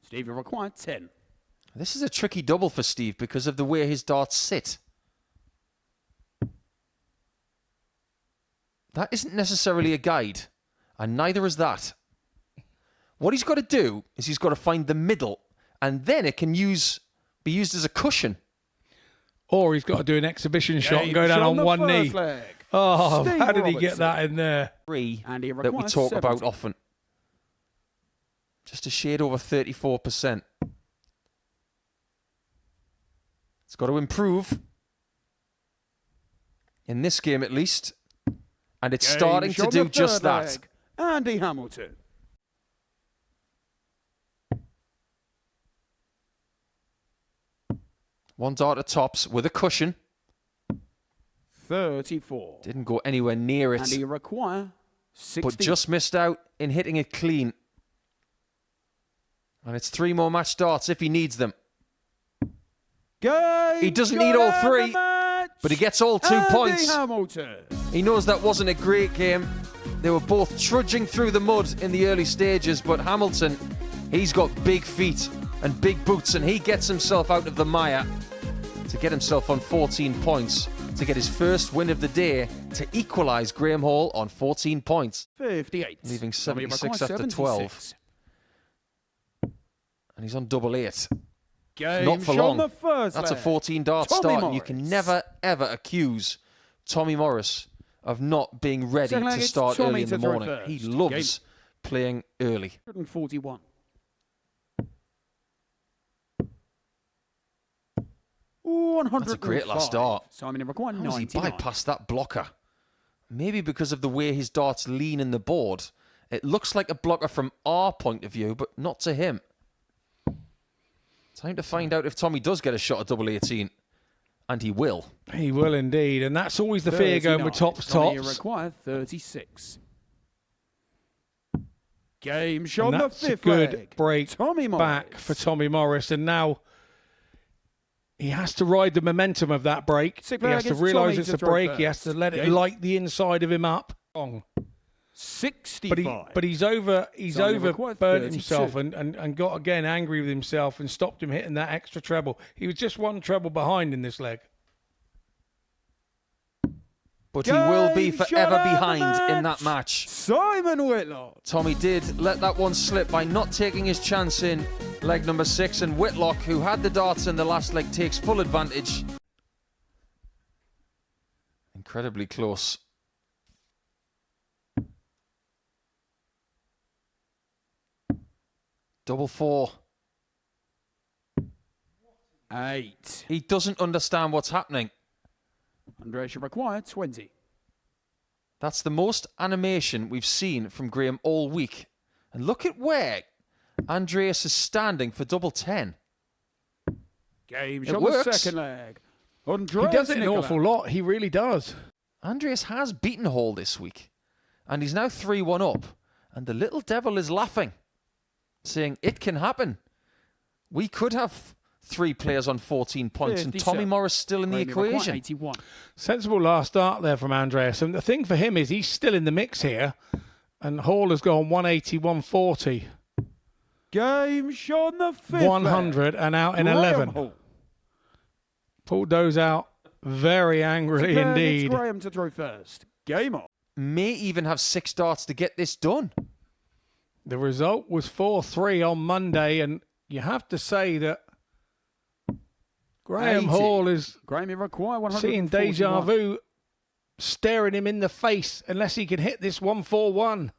Steve, you require 10. This is a tricky double for Steve because of the way his darts sit. That isn't necessarily a guide, and neither is that. What he's got to do is he's got to find the middle, and then it can be used as a cushion. Or he's got to do an exhibition shot and go down on one knee. Leg. Oh, Steve how did he Robertson. get that in there? Three And he that we requires talk 70. about often. Just a shade over 34%. It's got to improve. In this game, at least. And it's starting to do just that. Andy Hamilton. One dart at tops with a cushion. 34. Didn't go anywhere near it. And he require 60. But just missed out in hitting it clean. And it's 3 more match darts if he needs them. Game He doesn't need all 3, but he gets all 2 Andy points. Hamilton. He knows that wasn't a great game. They were both trudging through the mud in the early stages, but Hamilton, he's got big feet and big boots, and he gets himself out of the mire to get himself on 14 points, to get his first win of the day, to equalise Graham Hall on 14 points. 58. Leaving Tommy 76 requires after 12. And he's on double 8. Game Not for shot long. the first That's a leg. 14 dart Tommy start, and you can Morris. never, ever accuse Tommy Morris of not being ready Second leg, to it's start Tommy early in to the throw morning. first. He loves playing early. 141. 105. That's a great last start. Simon required How has he 99. bypassed that blocker? Maybe because of the way his darts lean in the board. It looks like a blocker from our point of view, but not to him. Time to find out if Tommy does get a shot at double 18. And he will. He will indeed. And that's always the fear going with 39. Tommy tops. required 36. Game shot And the that's a fifth good leg. break Tommy Morris. back for Tommy Morris. And now he has to ride the momentum of that break. Sixth He leg has to is realise Tommy it's to a throw break. He has first. to let it Game. light the inside of him up. 65. But he's Tommy over required burnt 32. himself and got again angry with himself and stopped him hitting that extra treble. He was just one treble behind in this leg. But he will be Game shot forever of the behind in that match. match. Simon Whitlock. Tommy did let that one slip by not taking his chance in leg number 6, and Whitlock, who had the darts in the last leg, takes full advantage. Incredibly close. Double 4. 8. He doesn't understand what's happening. Andrea should require 20. That's the most animation we've seen from Graham all week. And look at where Andreas is standing for double 10. Game It shot the works. second leg. He Andreas does it an Nikolaou. awful lot. He really does. Andreas has beaten Hall this week. And he's now 3-1 up. And the little devil is laughing, saying, it can happen. We could have 3 players on 14 points, and 57. Tommy Morris still in the Graham required equation. 81. Sensible last start there from Andreas. And the thing for him is he's still in the mix here. And Hall has gone 180, 140. Game shot the fifth 100 and out in Graham 11. Hall. Pulled those out very angrily Second leg, it's indeed. Graham to throw first. Game on. May even have 6 darts to get this done. The result was 4-3 on Monday, and you have to say that Graham 80. Hall is Graham, you require 141. seeing deja vu staring him in the face unless he can hit this 141.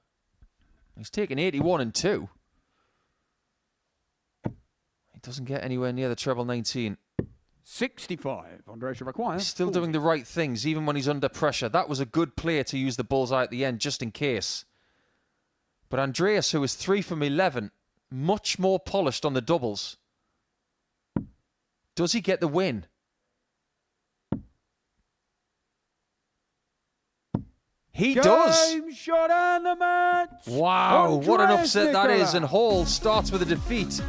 He's taken 81 and 2. He doesn't get anywhere near the treble 19. 65. Andrea should require He's still 40. doing the right things, even when he's under pressure. That was a good play to use the bullseye at the end, just in case. But Andreas, who is 3 from 11, much more polished on the doubles. Does he get the win? He does. Game shot and the match. Wow, what an Andreas upset that is. Nikolaou. And Hall starts with a defeat,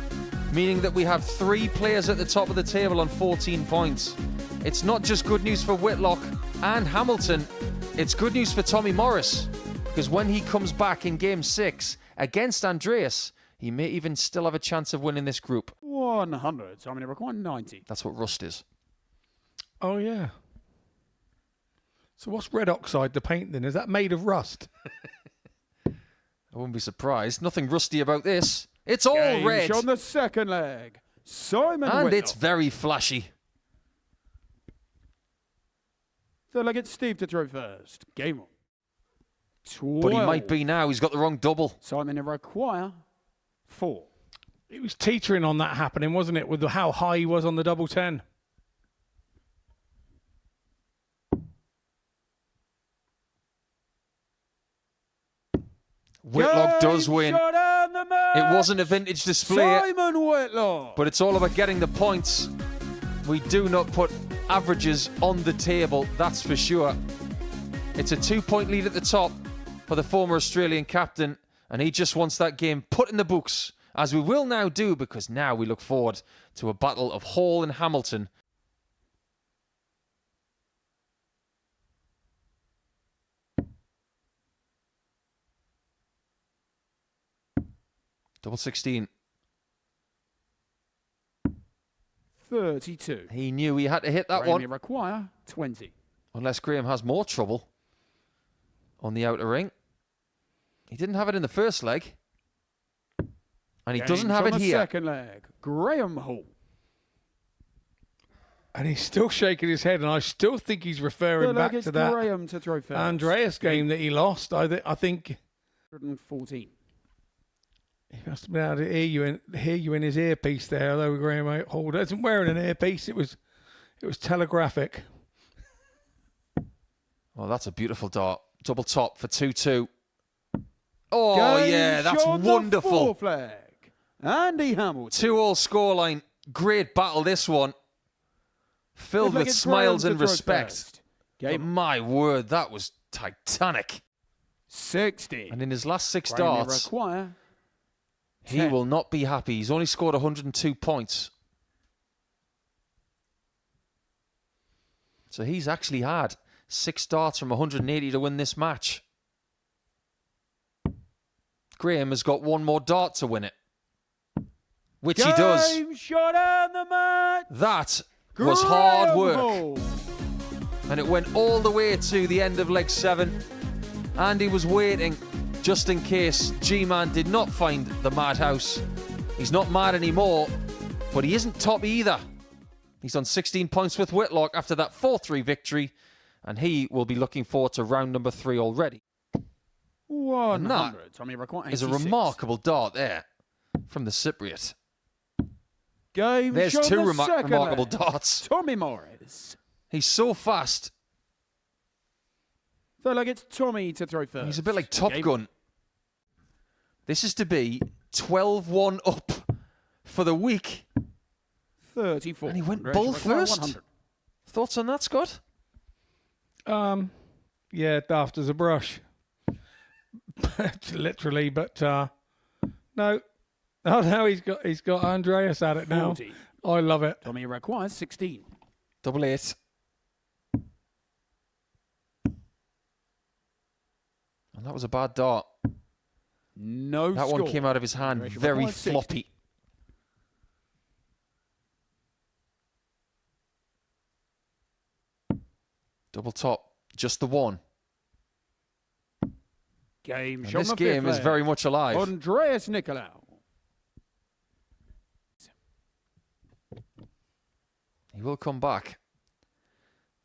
meaning that we have 3 players at the top of the table on 14 points. It's not just good news for Whitlock and Hamilton, it's good news for Tommy Morris, because when he comes back in game 6 against Andreas, He may even still have a chance of winning this group. 100. Time in required 90. That's what rust is. Oh, yeah. So what's red oxide, the paint then? Is that made of rust? I wouldn't be surprised. Nothing rusty about this. It's all Game red. on the second leg. Simon And Whitlock. it's very flashy. Third leg, it's Steve to throw first. Game on. 12. But he might be now. He's got the wrong double. Simon in require 4. It was teetering on that happening, wasn't it, with how high he was on the double 10? Whitlock does win. Shot on the match. It wasn't a vintage display, Simon Whitlock. but it's all about getting the points. We do not put averages on the table, that's for sure. It's a 2-point lead at the top for the former Australian captain, and he just wants that game put in the books, as we will now do, because now we look forward to a battle of Hall and Hamilton. Double 16. 32. He knew he had to hit that one. Require 20. Unless Graham has more trouble on the outer ring. He didn't have it in the first leg. And he doesn't have it here. Second leg. Graham Hall. And he's still shaking his head, and I still think he's referring back to that Graham to throw first. Andreas game that he lost. I think 114. he must have been able to hear you in his earpiece there, although Graham Hall isn't wearing an earpiece. It was telegraphic. Oh, that's a beautiful dart. Double top for 2-2. Oh, Game yeah, that's shot wonderful. The 4 flag. Andy Hamilton. 2-all scoreline. Great battle, this one. Filled with smiles and respect. But my word, that was titanic. 60. And in his last 6 Graham darts, require he 10. will not be happy. He's only scored 102 points. So he's actually had 6 darts from 180 to win this match. Graham has got 1 more dart to win it. Which he does. Game shot on the match. That was hard Graham work. Hall. And it went all the way to the end of leg 7. Andy was waiting just in case G-Man did not find the madhouse. He's not mad anymore, but he isn't top either. He's on 16 points with Whitlock after that 4-3 victory, and he will be looking forward to round number 3 already. 100. Tommy require 86. Is a remarkable dart there from the Cypriot. Game There's shot 2 the second remarkable leg. darts. Tommy Morris. He's so fast. Third leg, it's Tommy to throw first. He's a bit like Top Game Gun. This is to be 12-1 up for the week. 34. And he went Andreas bull require first. 100. Thoughts on that, Scott? Yeah, daft as a brush. Literally, but no. Oh, now he's got Andreas at it now. 40. I love it. Tommy requires 16. Double 8. And that was a bad dart. No That score. one came out of his hand Andreas very requires 60. floppy. Double top. Just the one. Game And shot this the game fifth is leg. very much alive. Andreas Nikolaou. He will come back.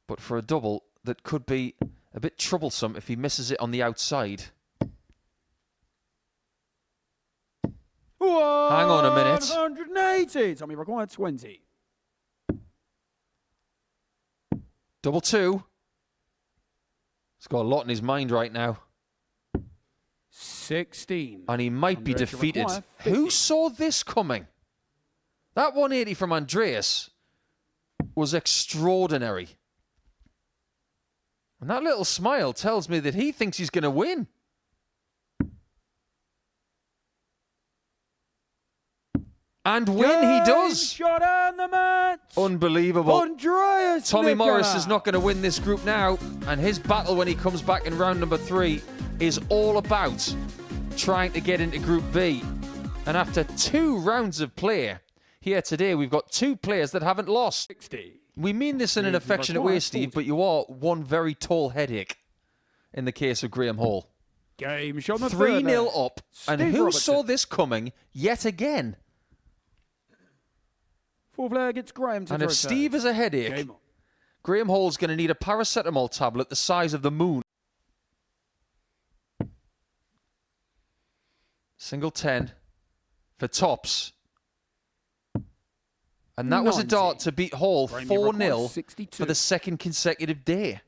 But for a double that could be a bit troublesome if he misses it on the outside. Hang on a minute. 180. Tommy required 20. Double 2. He's got a lot in his mind right now. 16. And he might be Andreas defeated. require 50. Who saw this coming? That 180 from Andreas was extraordinary. And that little smile tells me that he thinks he's going to win. And win he does. Shot on the match. Unbelievable. Andreas Tommy Morris Nikolaou. is not going to win this group now. And his battle when he comes back in round number 3 is all about trying to get into Group B. And after 2 rounds of play here today, we've got 2 players that haven't lost. 60. We mean this in an affectionate way, Steve, but you are one very tall headache in the case of Graham Hall. Game shot on the 3-0 up, and Steve who Robertson. saw this coming yet again? Full flair gets Graham to And throw if Steve first. is a headache, Game on. Graham Hall's going to need a paracetamol tablet the size of the moon. Single 10 for tops. And that was a 90. dart to beat Hall Graham, you 4-0 require 62. for the 2nd consecutive day.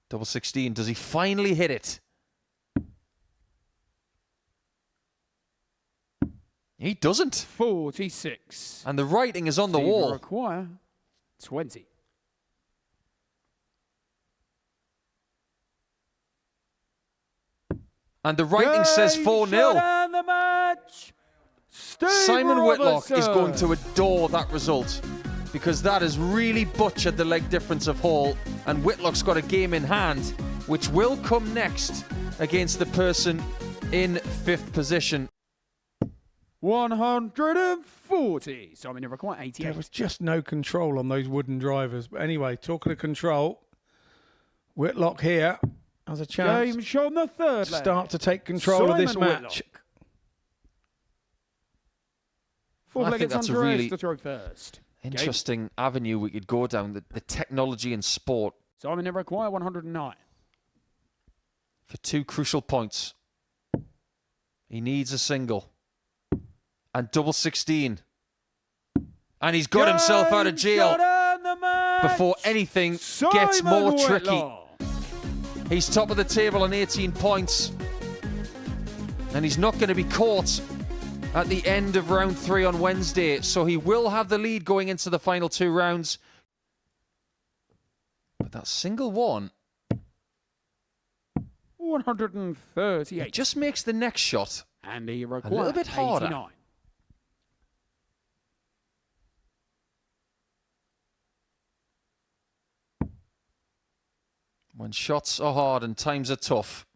Double 16. Does he finally hit it? He doesn't. 46. And the writing is on the Steve wall. require 20. And the writing says Game 4-0. shot and the match. Steve Simon Whitlock is Robertson. going to adore that result because that has really butchered the leg difference of Hall, and Whitlock's got a game in hand which will come next against the person in 5th position. 140. Simon, you require There 88. was just no control on those wooden drivers. But anyway, talking of control, Whitlock here has a chance Game shot on the third to leg. start to take control of this Simon match. Whitlock. Full I flair think gets that's a Andreas really to throw first. Game. Interesting avenue we could go down, the technology in sport, Simon, you require 109. for 2 crucial points. He needs a single. And double 16. And he's got himself out of Game shot jail and the match. before anything Simon gets more tricky. Whitlock. He's top of the table on 18 points. And he's not going to be caught at the end of round 3 on Wednesday. So he will have the lead going into the final 2 rounds. But that single one 138. just makes the next shot And he a requires little bit harder. 89. When shots are hard and times are tough.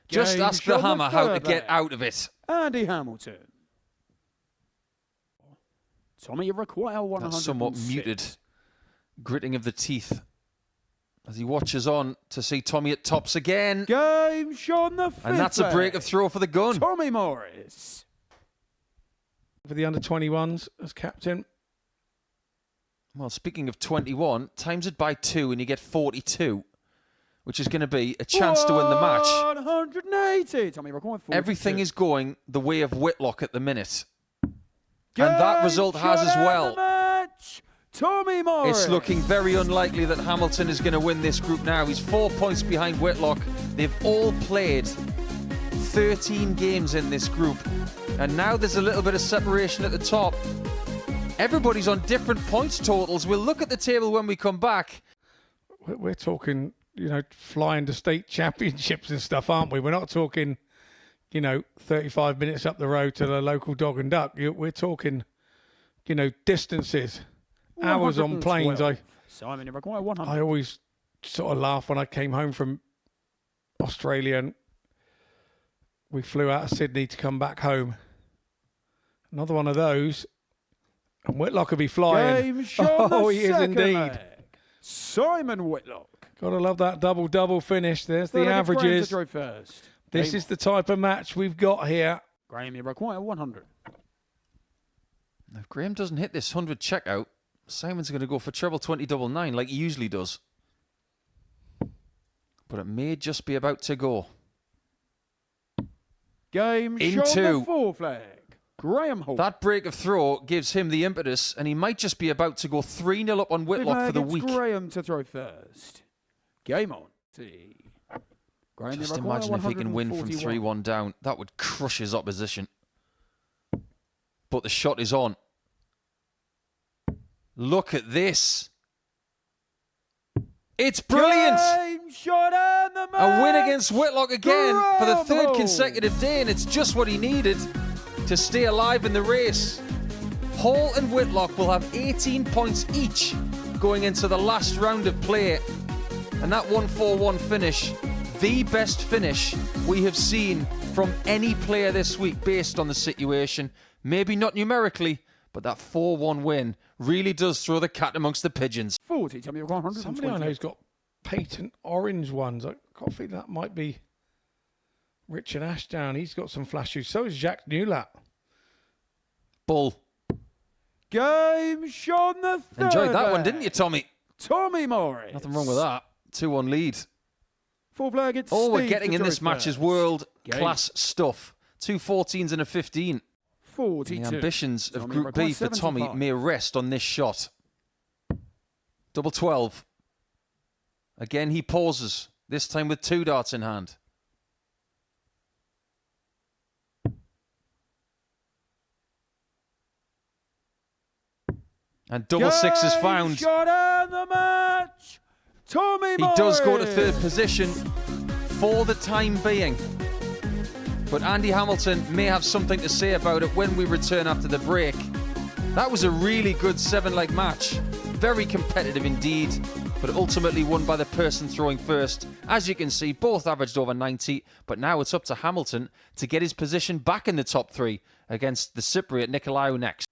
Just Game ask shot the on the hammer how to third get leg. out of it. Andy Hamilton. Tommy, you require 106. That somewhat muted gritting of the teeth as he watches on to see Tommy at tops again. Game shot on the fifth And that's a break leg. of throw for the gun. Tommy Morris. For the under-21s as captain. Well, speaking of 21, times it by 2 and you get 42, which is going to be a chance to win the match. 180. Tommy require 42. Everything is going the way of Whitlock at the minute. And that result has as well. Match. Tommy Morris. It's looking very unlikely that Hamilton is going to win this group now. He's 4 points behind Whitlock. They've all played 13 games in this group. And now there's a little bit of separation at the top. Everybody's on different points totals. We'll look at the table when we come back. We're talking, flying to state championships and stuff, aren't we? We're not talking, 35 minutes up the road to the local dog and duck. We're talking, distances, hours on planes. 112. Simon, you require 100. I always sort of laugh when I came home from Australia and we flew out of Sydney to come back home. Another one of those. And Whitlock will be flying. Game shot. Oh, he is second indeed. leg. Simon Whitlock. Gotta love that double finish. There's the Third leg, Graham to averages. throw first. This Game is the type of match we've got here. Graham, you require 100. If Graham doesn't hit this 100 checkout, Simon's going to go for treble 20-9 like he usually does. But it may just be about to go. Game In shot. two. The fourth leg. Graham Hall. That break of throw gives him the impetus, and he might just be about to go 3-0 up on Whitlock for the week. Graham to throw first. Game on. See. Graham, Just you require imagine if he can win from 141. 3-1 down. That would crush his opposition. But the shot is on. Look at this. It's brilliant. Game shot and the A win match. against Whitlock again for the Graham third Hall. consecutive day, and it's just what he needed to stay alive in the race. Hall and Whitlock will have 18 points each going into the last round of play. And that 1-4-1 finish the best finish we have seen from any player this week based on the situation. Maybe not numerically, but that 4-1 win really does throw the cat amongst the pigeons. 40, tell me 120. Somebody I know who's got patent orange ones. I can't think that might be Richard Ashdown. He's got some flashes. So is Jacques Newlat. Bull. Game Sean the third. Enjoyed that one, didn't you, Tommy? Tommy Morris. Nothing wrong with that. 2-1 lead. Full flag, it's All we're Steve getting to in this throw match is first. world-class stuff. 2 14s and a 15. 42. The ambitions of Tommy Group B requires for Tommy 75. may rest on this shot. Double 12. Again, he pauses, this time with 2 darts in hand. And double 6 is found. Shot and the match. Tommy He Morris. does go to third position for the time being. But Andy Hamilton may have something to say about it when we return after the break. That was a really good 7-leg match. Very competitive indeed, but ultimately won by the person throwing first. As you can see, both averaged over 90, but now it's up to Hamilton to get his position back in the top 3 against the Cypriot Nikolaou next.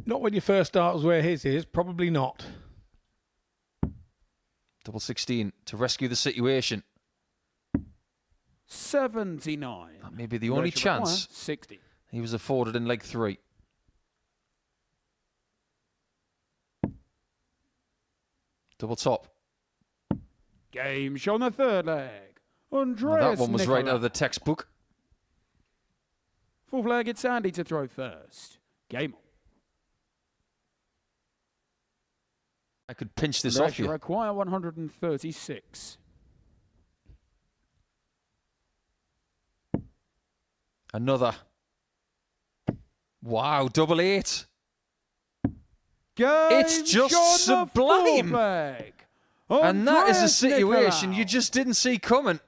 Not when your first start was where his is. Probably not. Double 16 to rescue the situation. 79. That may be the only Pressure chance require 60. he was afforded in leg 3. Double top. Game Sean the third leg. Andreas Well, that one was right Nikolaou. out of the textbook. Full flag, it's Andy to throw first. Game on. I could pinch this off Pressure you. require 136. Another. Wow, double 8. Game It's just Sean the sublime. full flag. And that is a Andreas situation Nikolaou. you just didn't see coming.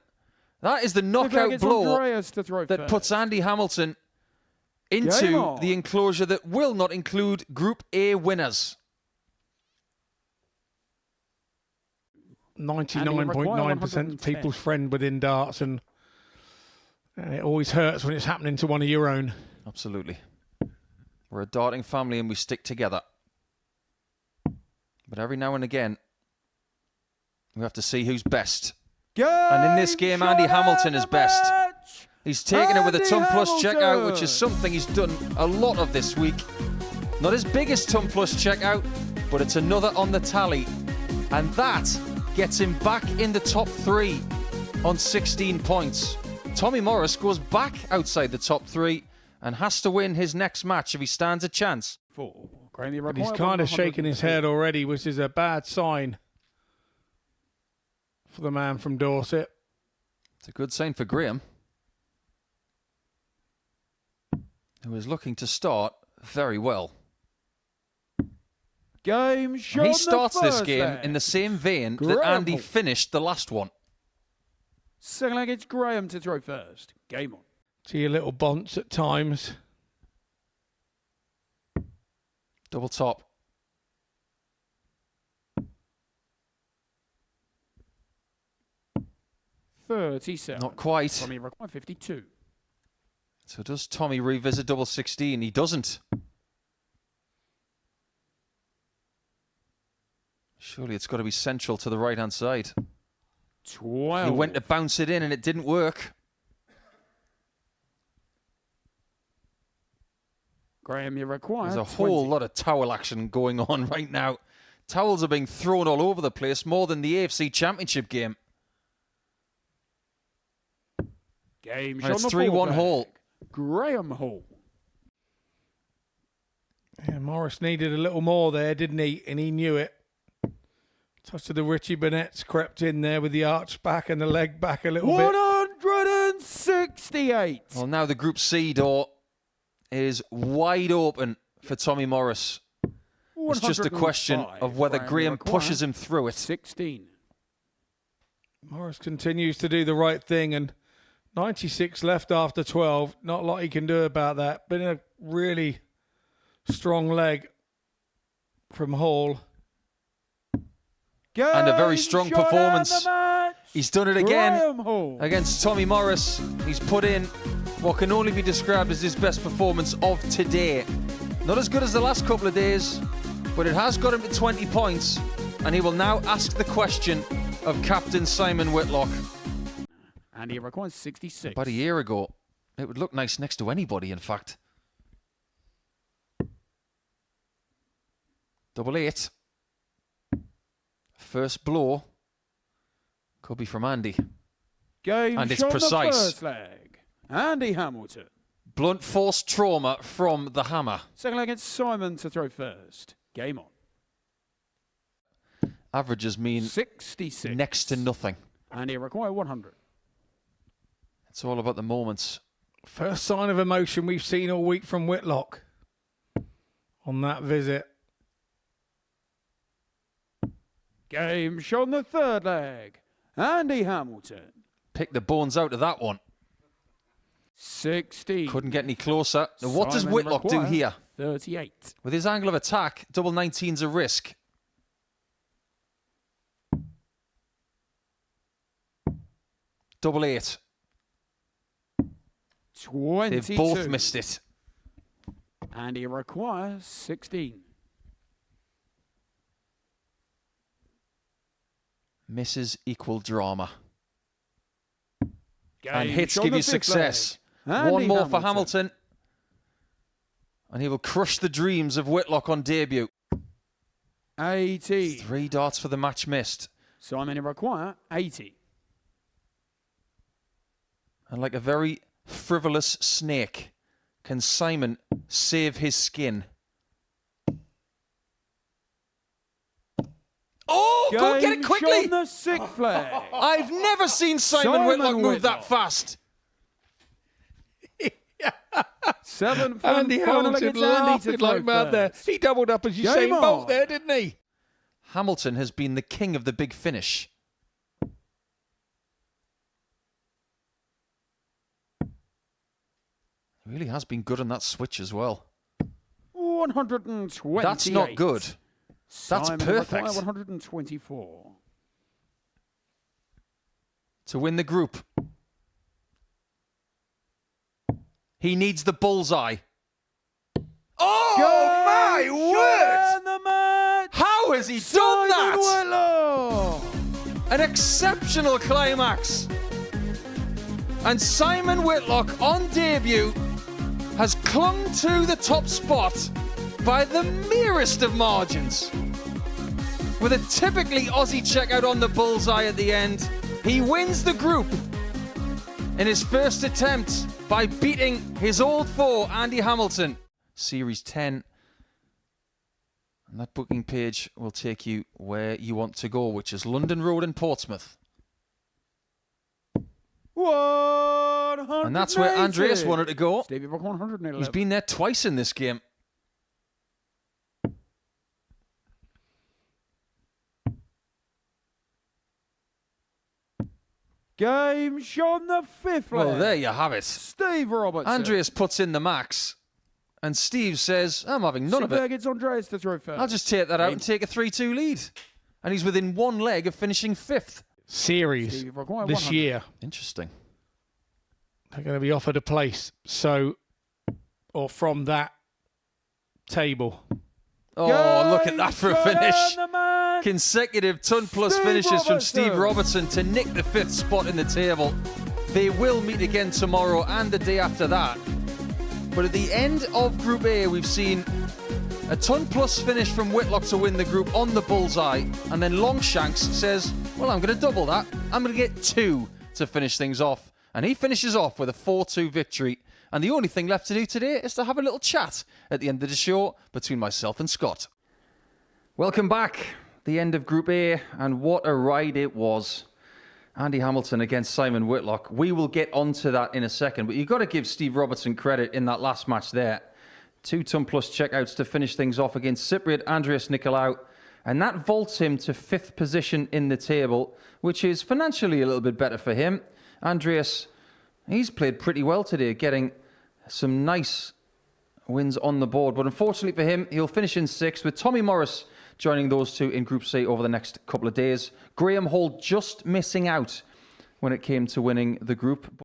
That is the Full flag, knockout it's blow Andreas to throw that first. puts Andy Hamilton Game into on. the enclosure that will not include Group A winners. 99.9% people's friend within darts, and it always hurts when it's happening to one of your own. Absolutely. We're a darting family and we stick together. But every now and again, we have to see who's best. And in this game, Andy Hamilton is best. He's taken it with a Andy ton plus check out, which Hamilton. is something he's done a lot of this week. Not his biggest ton plus check out, but it's another on the tally. And that gets him back in the top 3 on 16 points. Tommy Morris goes back outside the top 3 and has to win his next match if he stands a chance. But he's kind of shaking his head already, which is a bad sign for the man from Dorset. It's a good sign for Graham, who is looking to start very well. Game And Sean he starts the this first game leg. in the same vein that Graham Andy Hall. finished the last one. Second leg, it's Graham to throw first. Game on. See your little bonts at times. Double top. 37. Not quite. Tommy require 52. So does Tommy revisit double 16? He doesn't. Surely it's got to be central to the right-hand side. 12. He went to bounce it in and it didn't work. Graham, you require There's a 20. whole lot of towel action going on right now. Towels are being thrown all over the place, more than the AFC Championship game. Game And it's Sean the 3-1 fourth Hall. leg. Graham Hall. Yeah, Morris needed a little more there, didn't he? And he knew it. Touch of the Richie Burnett's crept in there with the arch back and the leg back a little bit. 168. Well, now the Group C door is wide open for Tommy Morris. It's just a question 105. of whether Graham require pushes him through it. 16. Morris continues to do the right thing, and 96 left after 12. Not a lot he can do about that. Been a really strong leg from Hall. And a very strong Game shot performance and the match. He's done it again Graham Hall. against Tommy Morris. He's put in what can only be described as his best performance of today. Not as good as the last couple of days, but it has got him to 20 points, and he will now ask the question of Captain Simon Whitlock. And he requires 66. About a year ago, it would look nice next to anybody, in fact. 88. First blow could be from Andy. Game And it's shot on the precise. first leg. Andy Hamilton. Blunt force trauma from the hammer. Second leg against Simon to throw first. Game on. Averages mean 66. next to nothing. And he requires 100. It's all about the moments. First sign of emotion we've seen all week from Whitlock on that visit. Game shot on the third leg. Andy Hamilton. Pick the bones out of that one. 60. Couldn't get any closer. Now, what does Simon Whitlock do requires here? 38. With his angle of attack, double 19's a risk. Double 8. 22. They've both missed it. And he requires 16. Misses equal drama. Game And hits shot give on you the fifth success. leg. Andy One more for Hamilton. And he will crush the dreams of Whitlock on debut. 80. 3 darts for the match missed. Simon he require 80. And like a very frivolous snake, can Simon save his skin? Oh, go and get it Game quickly! shot on the sixth leg. I've never seen Simon Whitlock move that fast. 7th Andy and final Hamilton against Andy to laughing throw like mad there. first. He doubled up as Game Usain on. Bolt there, didn't he? Hamilton has been the king of the big finish. He really has been good on that switch as well. 128. That's not good. That's Simon perfect. require 124. To win the group. He needs the bullseye. Oh, my word! And the match. How has he done that? Simon Whitlock. An exceptional climax. And Simon Whitlock on debut has clung to the top spot by the merest of margins. With a typically Aussie checkout on the bullseye at the end, he wins the group in his first attempt by beating his old foe, Andy Hamilton. Series 10. And that booking page will take you where you want to go, which is London Road in Portsmouth. 180. And that's where Andreas wanted to go. Stevie Rock 111. He's been there twice in this game. Game shot on the fifth leg. Well, there you have it. Steve Robertson. Andreas puts in the max. And Steve says, I'm having none of it. Gets Andreas to throw first. I'll just take that out and take a 3-2 lead. And he's within one leg of finishing 5th. Series Stevie Rock, this 100. year. Interesting. They're going to be offered a place. So, or from that table. Oh, look at that for a Game finish. shot on the match. Consecutive ton-plus Steve finishes from Robertson. Steve Robertson to nick the 5th spot in the table. They will meet again tomorrow and the day after that. But at the end of Group A, we've seen a ton-plus finish from Whitlock to win the group on the bullseye. And then Longshanks says, well, I'm going to double that. I'm going to get 2 to finish things off. And he finishes off with a 4-2 victory. And the only thing left to do today is to have a little chat at the end of the show between myself and Scott. Welcome back. The end of Group A, and what a ride it was. Andy Hamilton against Simon Whitlock. We will get onto that in a second, but you've got to give Steve Robertson credit in that last match there. 2 ton-plus checkouts to finish things off against Cypriot Andreas Nikolaou, and that vaults him to 5th position in the table, which is financially a little bit better for him. Andreas, he's played pretty well today, getting some nice wins on the board, but unfortunately for him, he'll finish in 6th with Tommy Morris joining those two in Group C over the next couple of days. Graham Hall just missing out when it came to winning the group.